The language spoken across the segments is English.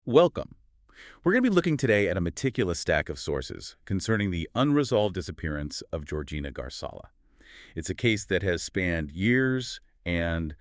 Welcome. We're going to be looking today at a meticulous stack of sources concerning the unresolved disappearance of Georgina Gharsallah. It's a case that has spanned years and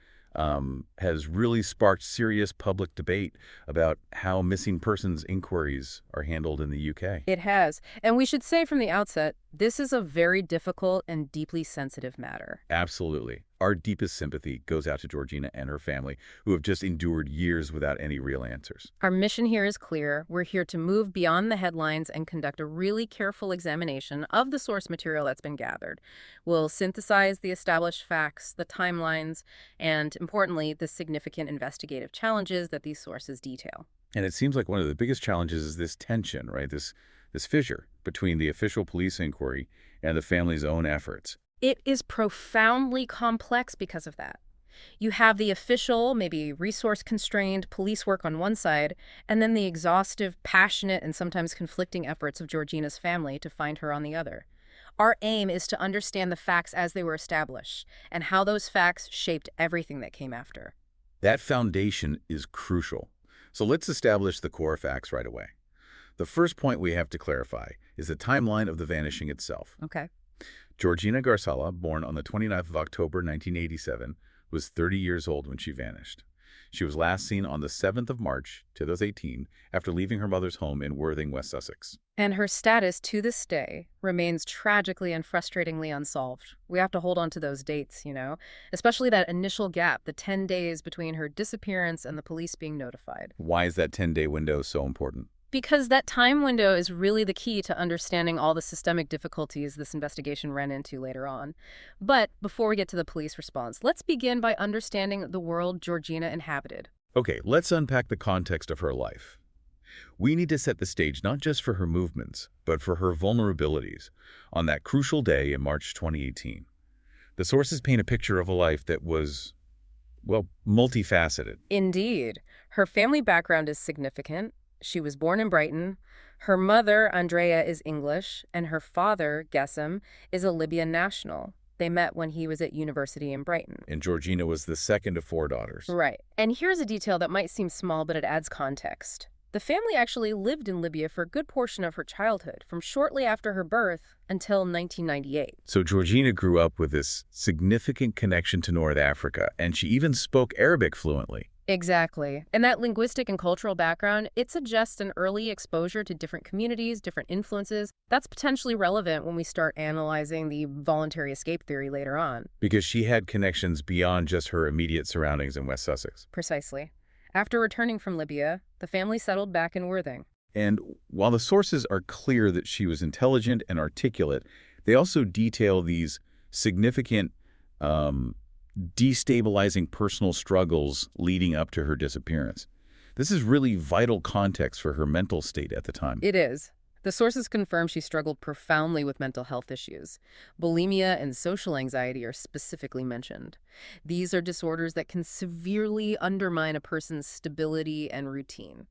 has really sparked serious public debate about how missing persons inquiries are handled in the UK. It has. And we should say from the outset, this is a very difficult and deeply sensitive matter. Absolutely. Our deepest sympathy goes out to Georgina and her family, who have just endured years without any real answers. Our mission here is clear. We're here to move beyond the headlines and conduct a really careful examination of the source material that's been gathered. We'll synthesize the established facts, the timelines, and, importantly, the significant investigative challenges that these sources detail. And it seems like one of the biggest challenges is this tension, right? This fissure between the official police inquiry and the family's own efforts. It is profoundly complex because of that. You have the official, maybe resource-constrained police work on one side, and then the exhaustive, passionate, and sometimes conflicting efforts of Georgina's family to find her on the other. Our aim is to understand the facts as they were established, and how those facts shaped everything that came after. That foundation is crucial. So let's establish the core facts right away. The first point we have to clarify is the timeline of the vanishing itself. Okay. Georgina Gharsallah, born on the 29th of October 1987, was 30 years old when she vanished. She was last seen on the 7th of March 2018 after leaving her mother's home in Worthing, West Sussex. And her status to this day remains tragically and frustratingly unsolved. We have to hold on to those dates, especially that initial gap, the 10 days between her disappearance and the police being notified. Why is that 10-day window so important? Because that time window is really the key to understanding all the systemic difficulties this investigation ran into later on. But before we get to the police response, let's begin by understanding the world Georgina inhabited. Okay, let's unpack the context of her life. We need to set the stage not just for her movements, but for her vulnerabilities on that crucial day in March 2018. The sources paint a picture of a life that was, well, multifaceted. Indeed. Her family background is significant. She was born in Brighton. Her mother, Andrea, is English, and her father, Gessam, is a Libyan national. They met when he was at university in Brighton. And Georgina was the second of 4 daughters. Right. And here's a detail that might seem small, but it adds context. The family actually lived in Libya for a good portion of her childhood, from shortly after her birth until 1998. So Georgina grew up with this significant connection to North Africa, and she even spoke Arabic fluently. Exactly. And that linguistic and cultural background, it suggests an early exposure to different communities, different influences. That's potentially relevant when we start analyzing the voluntary escape theory later on. Because she had connections beyond just her immediate surroundings in West Sussex. Precisely. After returning from Libya, the family settled back in Worthing. And while the sources are clear that she was intelligent and articulate, they also detail these significant destabilizing personal struggles leading up to her disappearance. This is really vital context for her mental state at the time. It is. The sources confirm she struggled profoundly with mental health issues. Bulimia and social anxiety are specifically mentioned. These are disorders that can severely undermine a person's stability and routine.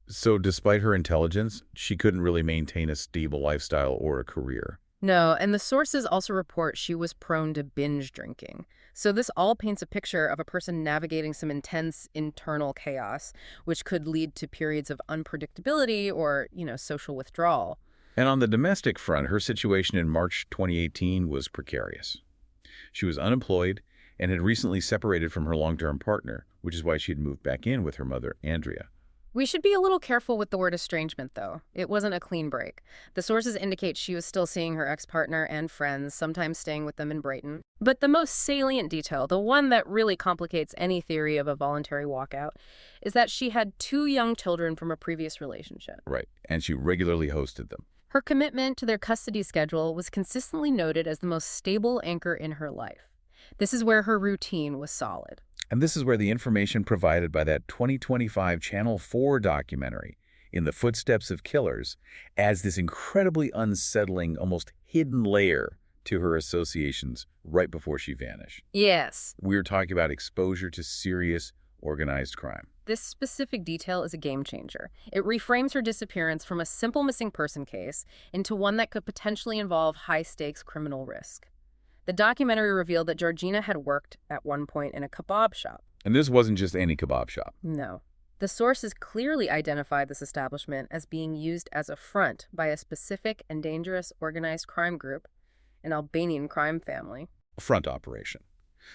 So despite her intelligence, she couldn't really maintain a stable lifestyle or a career. No, and the sources also report she was prone to binge drinking. So this all paints a picture of a person navigating some intense internal chaos, which could lead to periods of unpredictability or, social withdrawal. And on the domestic front, her situation in March 2018 was precarious. She was unemployed and had recently separated from her long-term partner, which is why she had moved back in with her mother, Andrea. We should be a little careful with the word estrangement, though. It wasn't a clean break. The sources indicate she was still seeing her ex-partner and friends, sometimes staying with them in Brighton. But the most salient detail, the one that really complicates any theory of a voluntary walkout, is that she had 2 young children from a previous relationship. Right, and she regularly hosted them. Her commitment to their custody schedule was consistently noted as the most stable anchor in her life. This is where her routine was solid. And this is where the information provided by that 2025 Channel 4 documentary, In the Footsteps of Killers, adds this incredibly unsettling, almost hidden layer to her associations right before she vanished. Yes. We're talking about exposure to serious, organized crime. This specific detail is a game changer. It reframes her disappearance from a simple missing person case into one that could potentially involve high-stakes criminal risk. The documentary revealed that Georgina had worked at one point in a kebab shop. And this wasn't just any kebab shop. No. The sources clearly identified this establishment as being used as a front by a specific and dangerous organized crime group, an Albanian crime family. Front operation.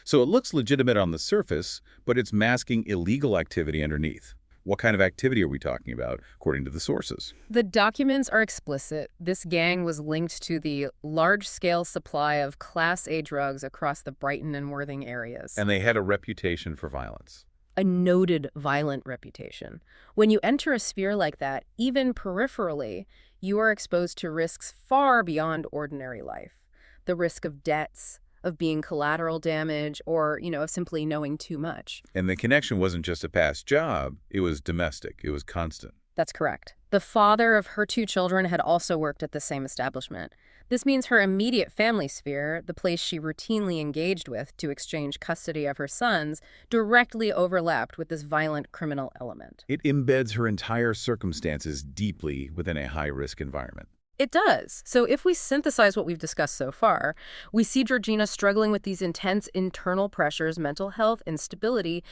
So it looks legitimate on the surface, but it's masking illegal activity underneath. What kind of activity are we talking about, according to the sources? The documents are explicit. This gang was linked to the large-scale supply of Class A drugs across the Brighton and Worthing areas. And they had a reputation for violence. A noted violent reputation. When you enter a sphere like that, even peripherally, you are exposed to risks far beyond ordinary life. The risk of debts, of being collateral damage, or, of simply knowing too much. And the connection wasn't just a past job, it was domestic, it was constant. That's correct. The father of her 2 children had also worked at the same establishment. This means her immediate family sphere, the place she routinely engaged with to exchange custody of her sons, directly overlapped with this violent criminal element. It embeds her entire circumstances deeply within a high-risk environment. It does. So if we synthesize what we've discussed so far, we see Georgina struggling with these intense internal pressures, mental health, instability,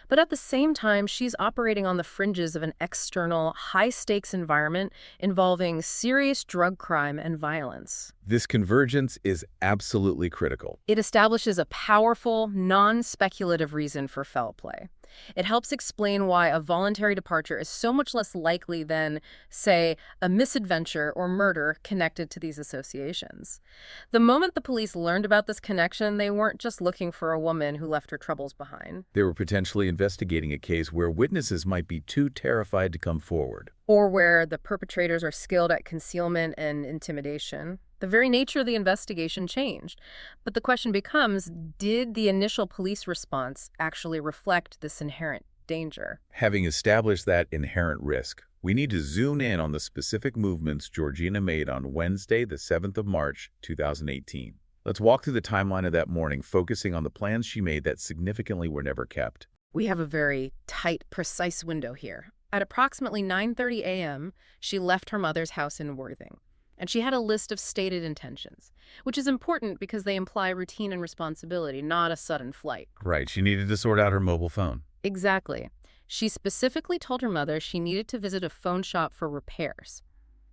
but at the same time, she's operating on the fringes of an external, high-stakes environment involving serious drug crime and violence. This convergence is absolutely critical. It establishes a powerful, non-speculative reason for foul play. It helps explain why a voluntary departure is so much less likely than, say, a misadventure or murder connected to these associations. The moment the police learned about this connection, they weren't just looking for a woman who left her troubles behind. They were potentially investigating a case where witnesses might be too terrified to come forward. Or where the perpetrators are skilled at concealment and intimidation. The very nature of the investigation changed. But the question becomes, did the initial police response actually reflect this inherent danger? Having established that inherent risk, we need to zoom in on the specific movements Georgina made on Wednesday, the 7th of March, 2018. Let's walk through the timeline of that morning, focusing on the plans she made that significantly were never kept. We have a very tight, precise window here. At approximately 9:30 a.m., she left her mother's house in Worthing. And she had a list of stated intentions, which is important because they imply routine and responsibility, not a sudden flight. Right, she needed to sort out her mobile phone. Exactly. She specifically told her mother she needed to visit a phone shop for repairs.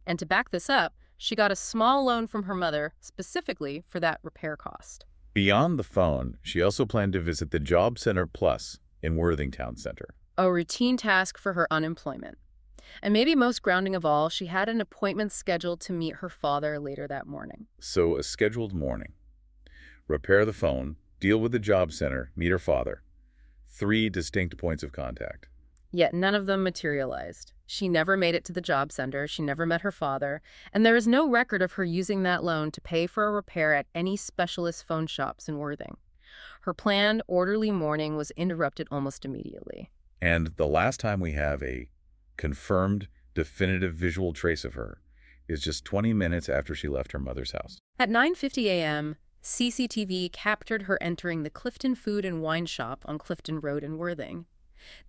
And to back this up, she got a small loan from her mother specifically for that repair cost. Beyond the phone, she also planned to visit the Job Center Plus in Worthing Town Center. A routine task for her unemployment. And maybe most grounding of all, she had an appointment scheduled to meet her father later that morning. So a scheduled morning. Repair the phone, deal with the job center, meet her father. 3 distinct points of contact. Yet none of them materialized. She never made it to the job center, she never met her father, and there is no record of her using that loan to pay for a repair at any specialist phone shops in Worthing. Her planned, orderly morning was interrupted almost immediately. And the last time we have a confirmed, definitive visual trace of her is just 20 minutes after she left her mother's house. At 9:50 a.m., CCTV captured her entering the Clifton Food and Wine Shop on Clifton Road in Worthing.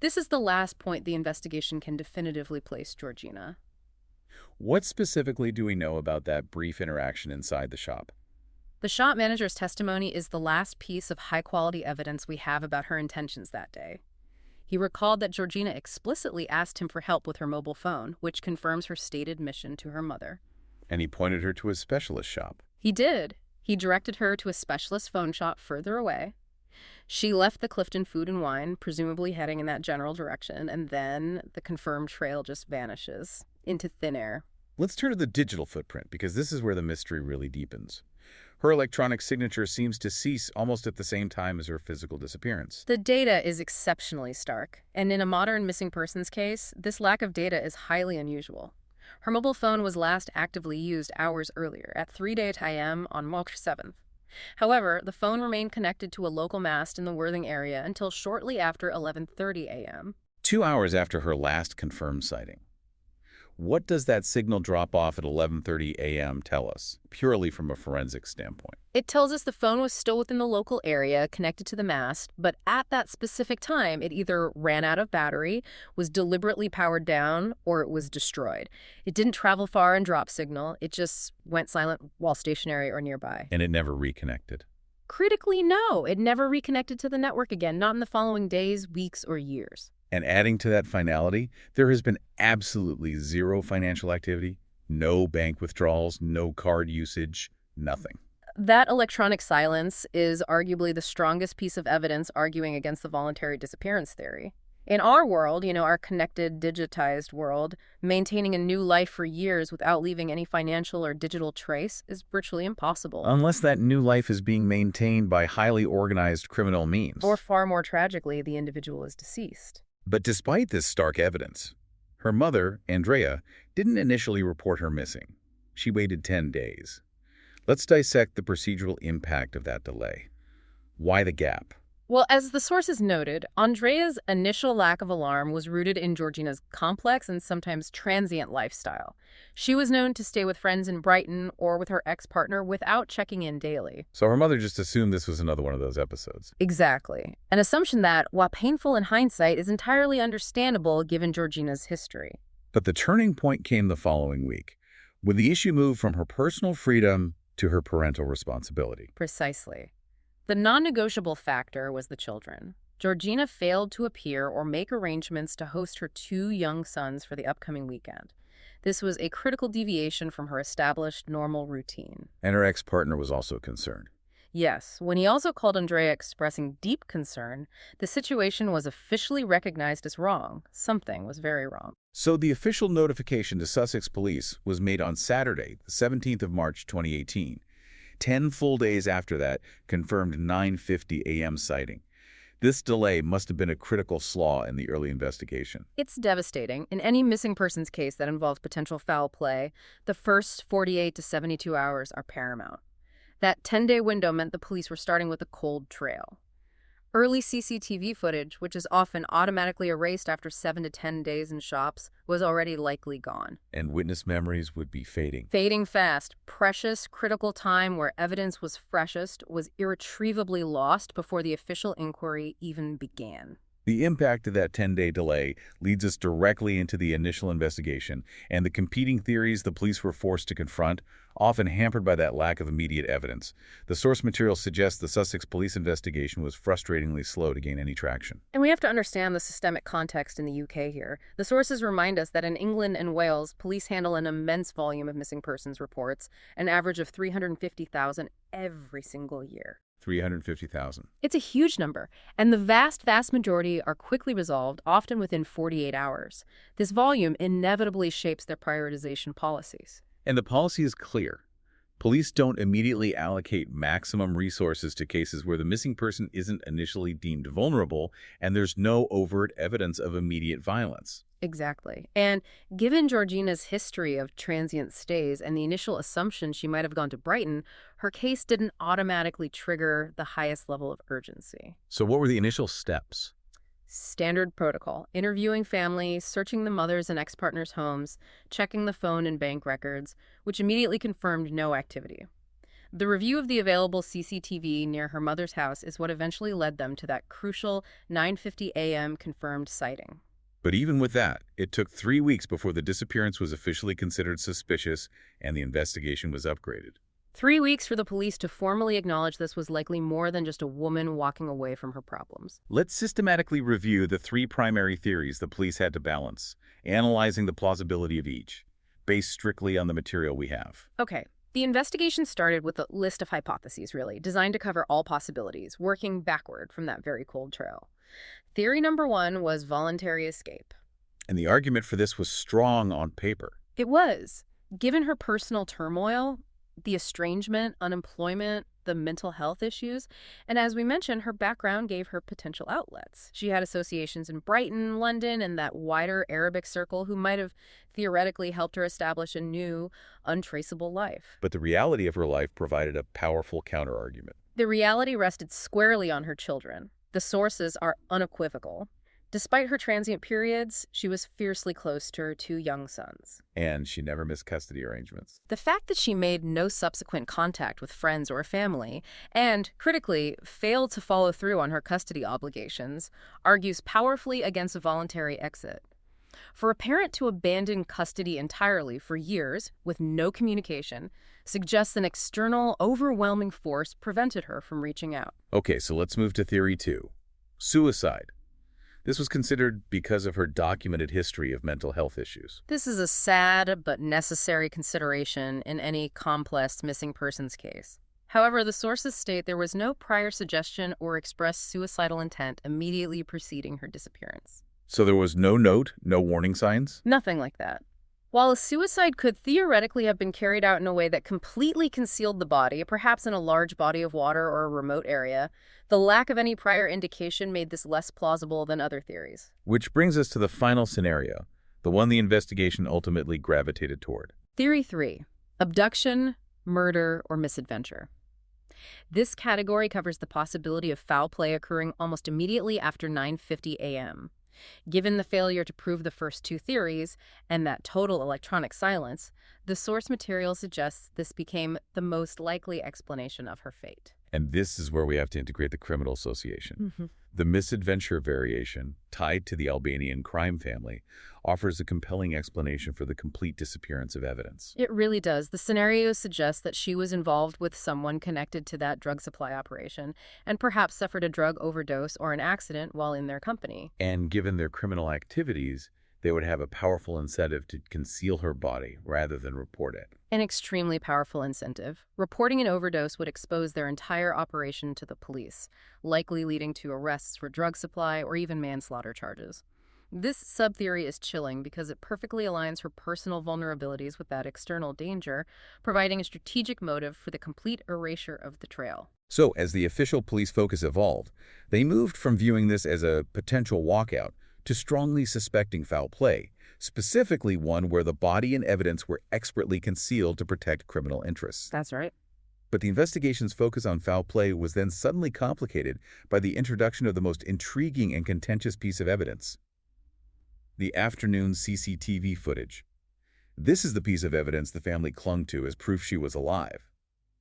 This is the last point the investigation can definitively place Georgina. What specifically do we know about that brief interaction inside the shop? The shop manager's testimony is the last piece of high-quality evidence we have about her intentions that day. He recalled that Georgina explicitly asked him for help with her mobile phone, which confirms her stated mission to her mother. And he pointed her to a specialist shop. He did. He directed her to a specialist phone shop further away. She left the Clifton Food and Wine, presumably heading in that general direction, and then the confirmed trail just vanishes into thin air. Let's turn to the digital footprint, because this is where the mystery really deepens. Her electronic signature seems to cease almost at the same time as her physical disappearance. The data is exceptionally stark, and in a modern missing persons case, this lack of data is highly unusual. Her mobile phone was last actively used hours earlier, at 3:00 a.m. on March 7th. However, the phone remained connected to a local mast in the Worthing area until shortly after 11:30 a.m. 2 hours after her last confirmed sighting. What does that signal drop off at 11:30 a.m. tell us, purely from a forensic standpoint? It tells us the phone was still within the local area, connected to the mast, but at that specific time, it either ran out of battery, was deliberately powered down, or it was destroyed. It didn't travel far and drop signal. It just went silent while stationary or nearby. And it never reconnected. Critically, no. It never reconnected to the network again, not in the following days, weeks, or years. And adding to that finality, there has been absolutely zero financial activity, no bank withdrawals, no card usage, nothing. That electronic silence is arguably the strongest piece of evidence arguing against the voluntary disappearance theory. In our world, our connected, digitized world, maintaining a new life for years without leaving any financial or digital trace is virtually impossible. Unless that new life is being maintained by highly organized criminal Or means. far more tragically, the individual is deceased. But despite this stark evidence, her mother, Andrea, didn't initially report her missing. She waited 10 days. Let's dissect the procedural impact of that delay. Why the gap? Well, as the sources noted, Andrea's initial lack of alarm was rooted in Georgina's complex and sometimes transient lifestyle. She was known to stay with friends in Brighton or with her ex-partner without checking in daily. So her mother just assumed this was another one of those episodes. Exactly. An assumption that, while painful in hindsight, is entirely understandable given Georgina's history. But the turning point came the following week, when the issue moved from her personal freedom to her parental responsibility. Precisely. The non-negotiable factor was the children. Georgina failed to appear or make arrangements to host her 2 young sons for the upcoming weekend. This was a critical deviation from her established normal routine. And her ex-partner was also concerned. Yes, when he also called Andrea expressing deep concern, the situation was officially recognized as wrong. Something was very wrong. So the official notification to Sussex police was made on Saturday, the 17th of March, 2018. 10 full days after that, confirmed 9:50 a.m. sighting. This delay must have been a critical flaw in the early investigation. It's devastating. In any missing persons case that involves potential foul play, the first 48 to 72 hours are paramount. That 10-day window meant the police were starting with a cold trail. Early CCTV footage, which is often automatically erased after 7 to 10 days in shops, was already likely gone. And witness memories would be fading. Fading fast. Precious, critical time where evidence was freshest was irretrievably lost before the official inquiry even began. The impact of that 10-day delay leads us directly into the initial investigation and the competing theories the police were forced to confront, often hampered by that lack of immediate evidence. The source material suggests the Sussex police investigation was frustratingly slow to gain any traction. And we have to understand the systemic context in the UK here. The sources remind us that in England and Wales, police handle an immense volume of missing persons reports, an average of 350,000 every single year. 350,000. It's a huge number, and the vast majority are quickly resolved, often within 48 hours. This volume inevitably shapes their prioritization policies. And the policy is clear. Police don't immediately allocate maximum resources to cases where the missing person isn't initially deemed vulnerable and there's no overt evidence of immediate violence. Exactly. And given Georgina's history of transient stays and the initial assumption she might have gone to Brighton, her case didn't automatically trigger the highest level of urgency. So what were the initial steps? Standard protocol: interviewing family, searching the mother's and ex-partner's homes, checking the phone and bank records, which immediately confirmed no activity. The review of the available CCTV near her mother's house is what eventually led them to that crucial 9:50 a.m. confirmed sighting. But even with that, it took 3 weeks before the disappearance was officially considered suspicious and the investigation was upgraded. 3 weeks for the police to formally acknowledge this was likely more than just a woman walking away from her problems. Let's systematically review the 3 primary theories the police had to balance, analyzing the plausibility of each, based strictly on the material we have. Okay. The investigation started with a list of hypotheses, really, designed to cover all possibilities, working backward from that very cold trail. Theory number 1 was voluntary escape. And the argument for this was strong on paper. It was. Given her personal turmoil, the estrangement, unemployment, the mental health issues, and as we mentioned, her background gave her potential outlets. She had associations in Brighton, London, and that wider Arabic circle who might have theoretically helped her establish a new, untraceable life. But the reality of her life provided a powerful counterargument. The reality rested squarely on her children. The sources are unequivocal. Despite her transient periods, she was fiercely close to her 2 young sons. And she never missed custody arrangements. The fact that she made no subsequent contact with friends or family, and, critically, failed to follow through on her custody obligations, argues powerfully against a voluntary exit. For a parent to abandon custody entirely for years, with no communication, suggests an external, overwhelming force prevented her from reaching out. Okay, so let's move to theory 2. Suicide. This was considered because of her documented history of mental health issues. This is a sad but necessary consideration in any complex missing persons case. However, the sources state there was no prior suggestion or expressed suicidal intent immediately preceding her disappearance. So there was no note, no warning signs? Nothing like that. While a suicide could theoretically have been carried out in a way that completely concealed the body, perhaps in a large body of water or a remote area, the lack of any prior indication made this less plausible than other theories. Which brings us to the final scenario, the one the investigation ultimately gravitated toward. Theory 3. Abduction, murder, or misadventure. This category covers the possibility of foul play occurring almost immediately after 9:50 a.m. Given the failure to prove the first two theories and that total electronic silence, the source material suggests this became the most likely explanation of her fate. And this is where we have to integrate the criminal association. Mhm. The misadventure variation, tied to the Albanian crime family, offers a compelling explanation for the complete disappearance of evidence. It really does. The scenarios suggest that she was involved with someone connected to that drug supply operation and perhaps suffered a drug overdose or an accident while in their company. And given their criminal activities, they would have a powerful incentive to conceal her body rather than report it. An extremely powerful incentive. Reporting an overdose would expose their entire operation to the police, likely leading to arrests for drug supply or even manslaughter charges. This sub-theory is chilling because it perfectly aligns her personal vulnerabilities with that external danger, providing a strategic motive for the complete erasure of the trail. So, as the official police focus evolved, they moved from viewing this as a potential walkout to strongly suspecting foul play, specifically one where the body and evidence were expertly concealed to protect criminal interests. That's right. But the investigation's focus on foul play was then suddenly complicated by the introduction of the most intriguing and contentious piece of evidence: the afternoon CCTV footage. This is the piece of evidence the family clung to as proof she was alive,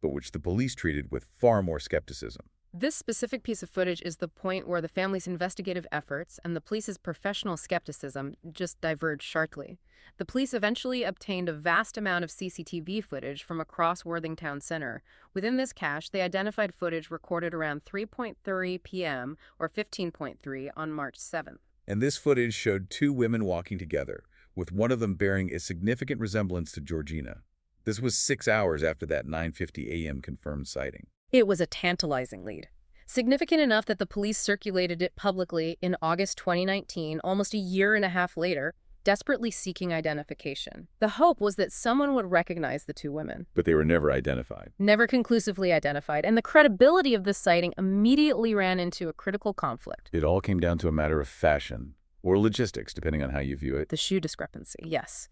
but which the police treated with far more skepticism. This specific piece of footage is the point where the family's investigative efforts and the police's professional skepticism just diverged sharply. The police eventually obtained a vast amount of CCTV footage from across Worthing Town Center. Within this cache, they identified footage recorded around 3:30 p.m. or 15:3 on March 7th. And this footage showed two women walking together, with one of them bearing a significant resemblance to Georgina. This was 6 hours after that 9:50 a.m. confirmed sighting. It was a tantalizing lead. Significant enough that the police circulated it publicly in August 2019, almost a year and a half later, desperately seeking identification. The hope was that someone would recognize the two women. But they were never identified. Never conclusively identified, and the credibility of this sighting immediately ran into a critical conflict. It all came down to a matter of fashion, or logistics, depending on how you view it. The shoe discrepancy, yes.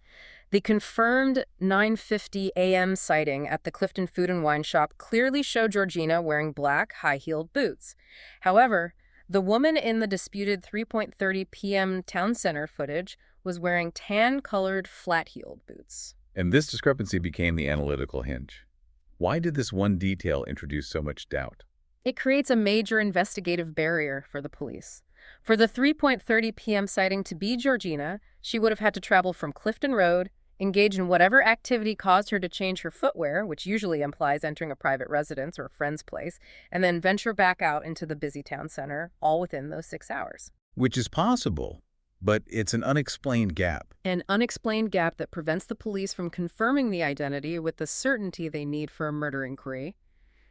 The confirmed 9:50 a.m. sighting at the Clifton Food and Wine Shop clearly showed Georgina wearing black, high-heeled boots. However, the woman in the disputed 3:30 p.m. town center footage was wearing tan-colored, flat-heeled boots. And this discrepancy became the analytical hinge. Why did this one detail introduce so much doubt? It creates a major investigative barrier for the police. For the 3:30 p.m. sighting to be Georgina, she would have had to travel from Clifton Road, engage in whatever activity caused her to change her footwear, which usually implies entering a private residence or a friend's place, and then venture back out into the busy town center, all within those 6 hours. Which is possible, but it's an unexplained gap. An unexplained gap that prevents the police from confirming the identity with the certainty they need for a murder inquiry.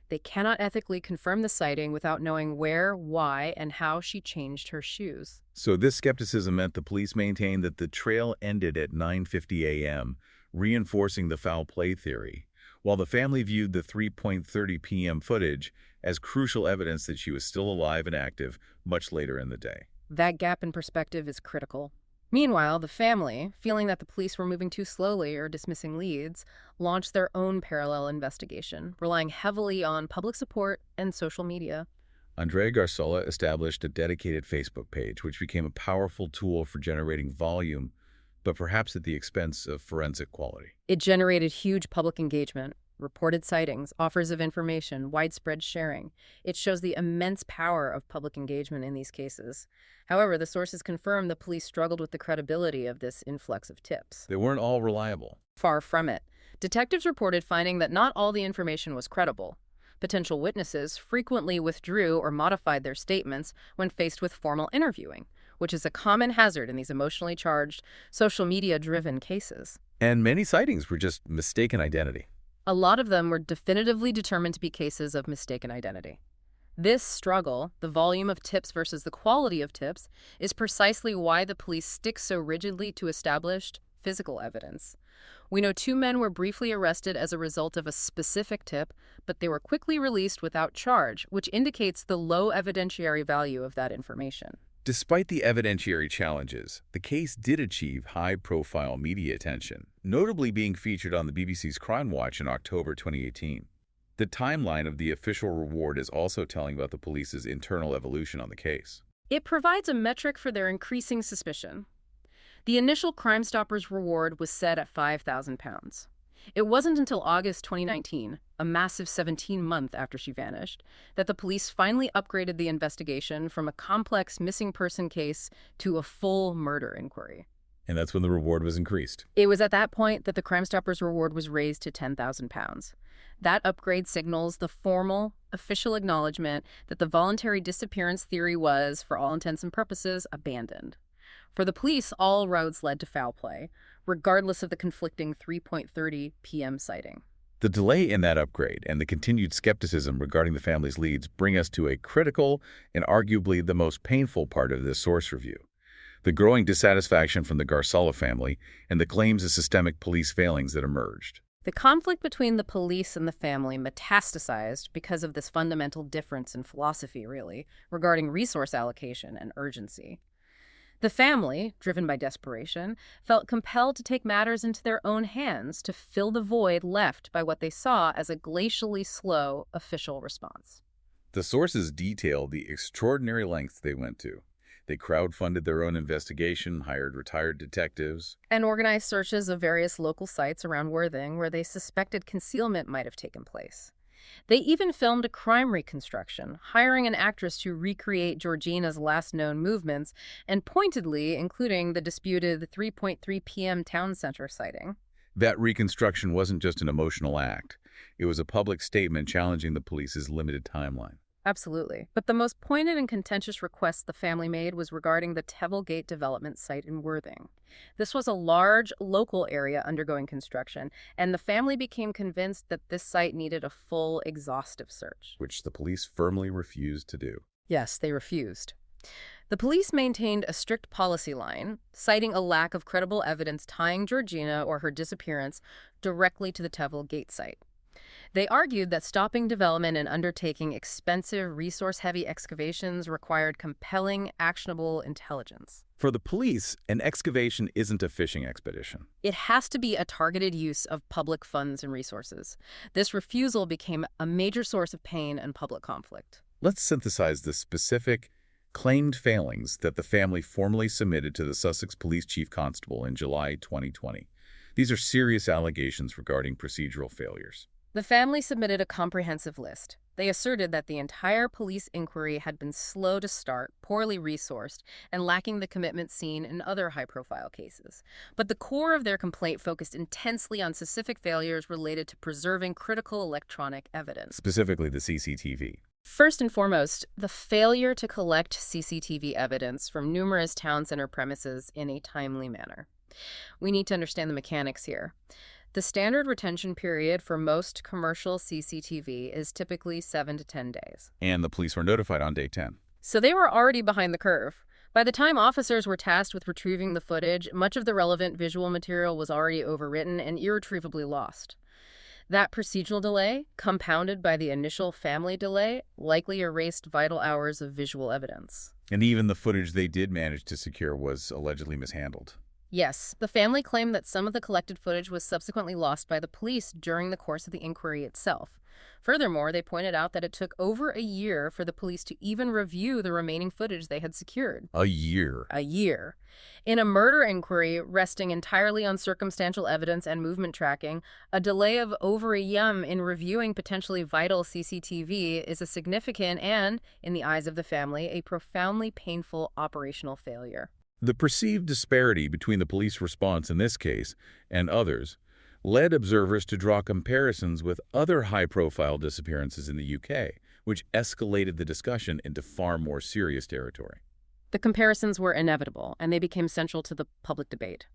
They cannot ethically confirm the sighting without knowing where, why, and how she changed her shoes. So this skepticism meant the police maintained that the trail ended at 9:50 a.m., reinforcing the foul play theory, while the family viewed the 3:30 p.m. footage as crucial evidence that she was still alive and active much later in the day. That gap in perspective is critical. Meanwhile, the family, feeling that the police were moving too slowly or dismissing leads, launched their own parallel investigation, relying heavily on public support and social media. Andrea Gharsallah established a dedicated Facebook page, which became a powerful tool for generating volume, but perhaps at the expense of forensic quality. It generated huge public engagement, reported sightings, offers of information, widespread sharing. It shows the immense power of public engagement in these cases. However, the sources confirm the police struggled with the credibility of this influx of tips. They weren't all reliable. Far from it. Detectives reported finding that not all the information was credible. Potential witnesses frequently withdrew or modified their statements when faced with formal interviewing, which is a common hazard in these emotionally charged, social media-driven cases. And many sightings were just mistaken identity. A lot of them were definitively determined to be cases of mistaken identity. This struggle, the volume of tips versus the quality of tips, is precisely why the police stick so rigidly to established physical evidence. We know 2 men were briefly arrested as a result of a specific tip, but they were quickly released without charge, which indicates the low evidentiary value of that information. Despite the evidentiary challenges, the case did achieve high-profile media attention, notably being featured on the BBC's Crime Watch in October 2018. The timeline of the official reward is also telling about the police's internal evolution on the case. It provides a metric for their increasing suspicion. The initial Crime Stoppers reward was set at £5,000. It wasn't until August 2019, a massive 17-month after she vanished, that the police finally upgraded the investigation from a complex missing person case to a full murder inquiry. And that's when the reward was increased. It was at that point that the Crime Stoppers reward was raised to £10,000. That upgrade signals the formal, official acknowledgement that the voluntary disappearance theory was, for all intents and purposes, abandoned. For the police, all roads led to foul play, regardless of the conflicting 3:30 p.m. sighting. The delay in that upgrade and the continued skepticism regarding the family's leads bring us to a critical and arguably the most painful part of this source review: the growing dissatisfaction from the Gharsallah family and the claims of systemic police failings that emerged. The conflict between the police and the family metastasized because of this fundamental difference in philosophy, really, regarding resource allocation and urgency. The family, driven by desperation, felt compelled to take matters into their own hands to fill the void left by what they saw as a glacially slow official response. The sources detail the extraordinary lengths they went to. They crowdfunded their own investigation, hired retired detectives, And organized searches of various local sites around Worthing where they suspected concealment might have taken place. They even filmed a crime reconstruction, hiring an actress to recreate Georgina's last known movements, and pointedly including the disputed 3:30 p.m. town center sighting. That reconstruction wasn't just an emotional act. It was a public statement challenging the police's limited timeline. Absolutely. But the most pointed and contentious request the family made was regarding the Tevil Gate development site in Worthing. This was a large local area undergoing construction, and the family became convinced that this site needed a full, exhaustive search. Which the police firmly refused to do. Yes, they refused. The police maintained a strict policy line, citing a lack of credible evidence tying Georgina or her disappearance directly to the Tevil Gate site. They argued that stopping development and undertaking expensive, resource-heavy excavations required compelling, actionable intelligence. For the police, an excavation isn't a fishing expedition. It has to be a targeted use of public funds and resources. This refusal became a major source of pain and public conflict. Let's synthesize the specific, claimed failings that the family formally submitted to the Sussex Police Chief Constable in July 2020. These are serious allegations regarding procedural failures. The family submitted a comprehensive list. They asserted that the entire police inquiry had been slow to start, poorly resourced, and lacking the commitment seen in other high-profile cases. But the core of their complaint focused intensely on specific failures related to preserving critical electronic evidence. Specifically the CCTV. First and foremost, the failure to collect CCTV evidence from numerous town center premises in a timely manner. We need to understand the mechanics here. The standard retention period for most commercial CCTV is typically 7 to 10 days. And the police were notified on day 10. So they were already behind the curve. By the time officers were tasked with retrieving the footage, much of the relevant visual material was already overwritten and irretrievably lost. That procedural delay, compounded by the initial family delay, likely erased vital hours of visual evidence. And even the footage they did manage to secure was allegedly mishandled. Yes, the family claimed that some of the collected footage was subsequently lost by the police during the course of the inquiry itself. Furthermore, they pointed out that it took over a year for the police to even review the remaining footage they had secured. A year. A year. In a murder inquiry resting entirely on circumstantial evidence and movement tracking, a delay of over a year in reviewing potentially vital CCTV is a significant and, in the eyes of the family, a profoundly painful operational failure. The perceived disparity between the police response in this case and others led observers to draw comparisons with other high-profile disappearances in the UK, which escalated the discussion into far more serious territory. The comparisons were inevitable, and they became central to the public debate.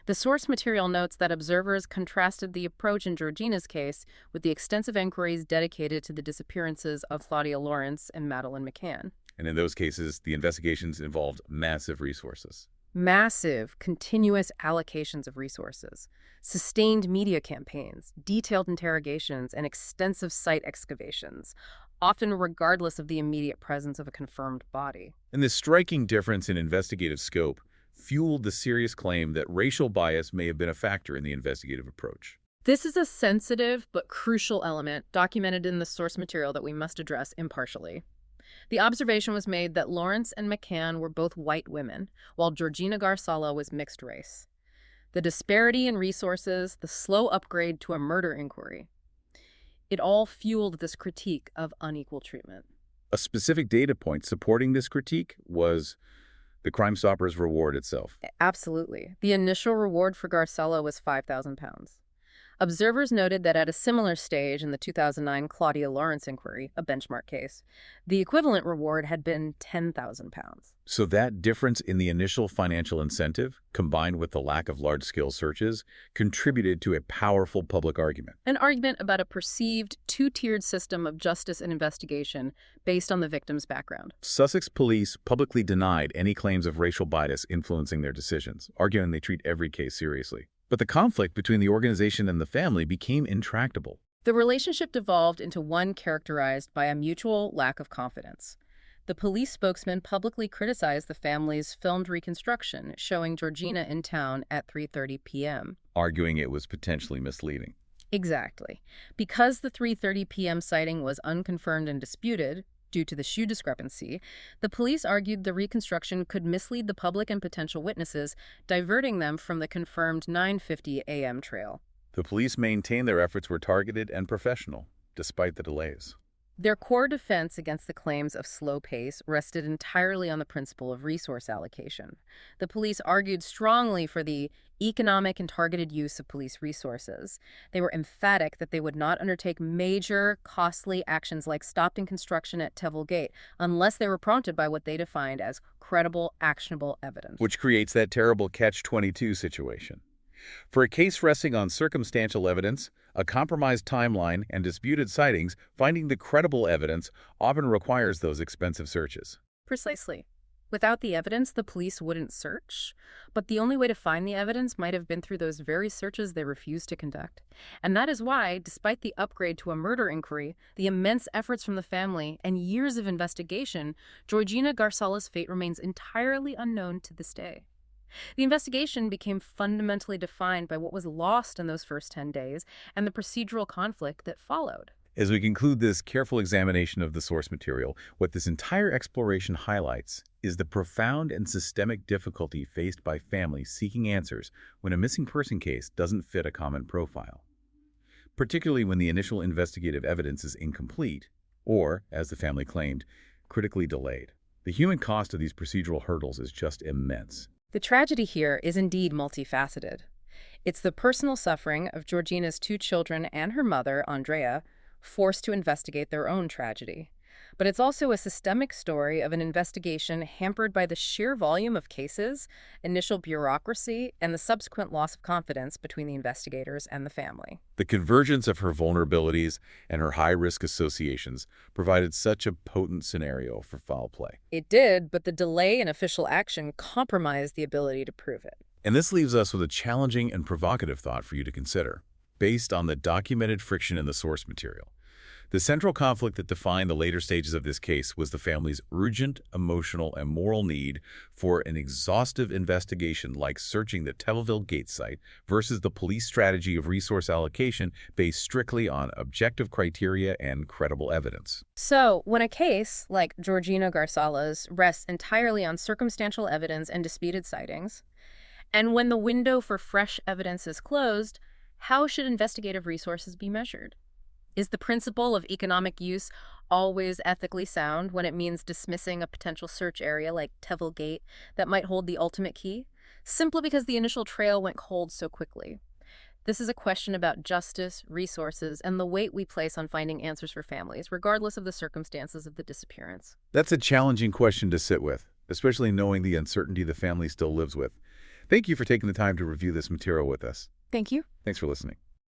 The source material notes that observers contrasted the approach in Georgina's case with the extensive inquiries dedicated to the disappearances of Claudia Lawrence and Madeleine McCann. And in those cases, the investigations involved massive resources. Massive, continuous allocations of resources, sustained media campaigns, detailed interrogations, and extensive site excavations, often regardless of the immediate presence of a confirmed body. And this striking difference in investigative scope fueled the serious claim that racial bias may have been a factor in the investigative approach. This is a sensitive but crucial element documented in the source material that we must address impartially. The observation was made that Lawrence and McCann were both white women, while Georgina Gharsallah was mixed race. The disparity in resources, the slow upgrade to a murder inquiry, it all fueled this critique of unequal treatment. A specific data point supporting this critique was the Crime Stoppers reward itself. Absolutely. The initial reward for Gharsallah was £5,000. Observers noted that at a similar stage in the 2009 Claudia Lawrence inquiry, a benchmark case, the equivalent reward had been £10,000. So that difference in the initial financial incentive, combined with the lack of large-scale searches, contributed to a powerful public argument. An argument about a perceived two-tiered system of justice and investigation based on the victim's background. Sussex police publicly denied any claims of racial bias influencing their decisions, arguing they treat every case seriously. But the conflict between the organization and the family became intractable. The relationship devolved into one characterized by a mutual lack of confidence. The police spokesman publicly criticized the family's filmed reconstruction showing Georgina in town at 3:30 p.m., arguing it was potentially misleading. Exactly. Because the 3:30 p.m. sighting was unconfirmed and disputed, due to the shoe discrepancy, the police argued the reconstruction could mislead the public and potential witnesses, diverting them from the confirmed 9:50 a.m. trail. The police maintained their efforts were targeted and professional, despite the delays. Their core defense against the claims of slow pace rested entirely on the principle of resource allocation. The police argued strongly for the economic and targeted use of police resources. They were emphatic that they would not undertake major, costly actions like stopping construction at Tevel Gate unless they were prompted by what they defined as credible, actionable evidence. Which creates that terrible catch-22 situation. For a case resting on circumstantial evidence, a compromised timeline, and disputed sightings, finding the credible evidence often requires those expensive searches. Precisely. Without the evidence, the police wouldn't search. But the only way to find the evidence might have been through those very searches they refused to conduct. And that is why, despite the upgrade to a murder inquiry, the immense efforts from the family, and years of investigation, Georgina Gharsallah's fate remains entirely unknown to this day. The investigation became fundamentally defined by what was lost in those first 10 days and the procedural conflict that followed. As we conclude this careful examination of the source material, what this entire exploration highlights is the profound and systemic difficulty faced by families seeking answers when a missing person case doesn't fit a common profile. Particularly when the initial investigative evidence is incomplete or, as the family claimed, critically delayed. The human cost of these procedural hurdles is just immense. The tragedy here is indeed multifaceted. It's the personal suffering of Georgina's 2 children and her mother, Andrea, forced to investigate their own tragedy. But it's also a systemic story of an investigation hampered by the sheer volume of cases, initial bureaucracy, and the subsequent loss of confidence between the investigators and the family. The convergence of her vulnerabilities and her high-risk associations provided such a potent scenario for foul play. It did, but the delay in official action compromised the ability to prove it. And this leaves us with a challenging and provocative thought for you to consider. Based on the documented friction in the source material, the central conflict that defined the later stages of this case was the family's urgent emotional and moral need for an exhaustive investigation like searching the Tevelville Gate site versus the police strategy of resource allocation based strictly on objective criteria and credible evidence. So, when a case, like Georgina Gharsallah's, rests entirely on circumstantial evidence and disputed sightings, and when the window for fresh evidence is closed, how should investigative resources be measured? Is the principle of economic use always ethically sound when it means dismissing a potential search area like Tevel Gate that might hold the ultimate key, simply because the initial trail went cold so quickly? This is a question about justice, resources, and the weight we place on finding answers for families, regardless of the circumstances of the disappearance. That's a challenging question to sit with, especially knowing the uncertainty the family still lives with. Thank you for taking the time to review this material with us. Thank you. Thanks for listening.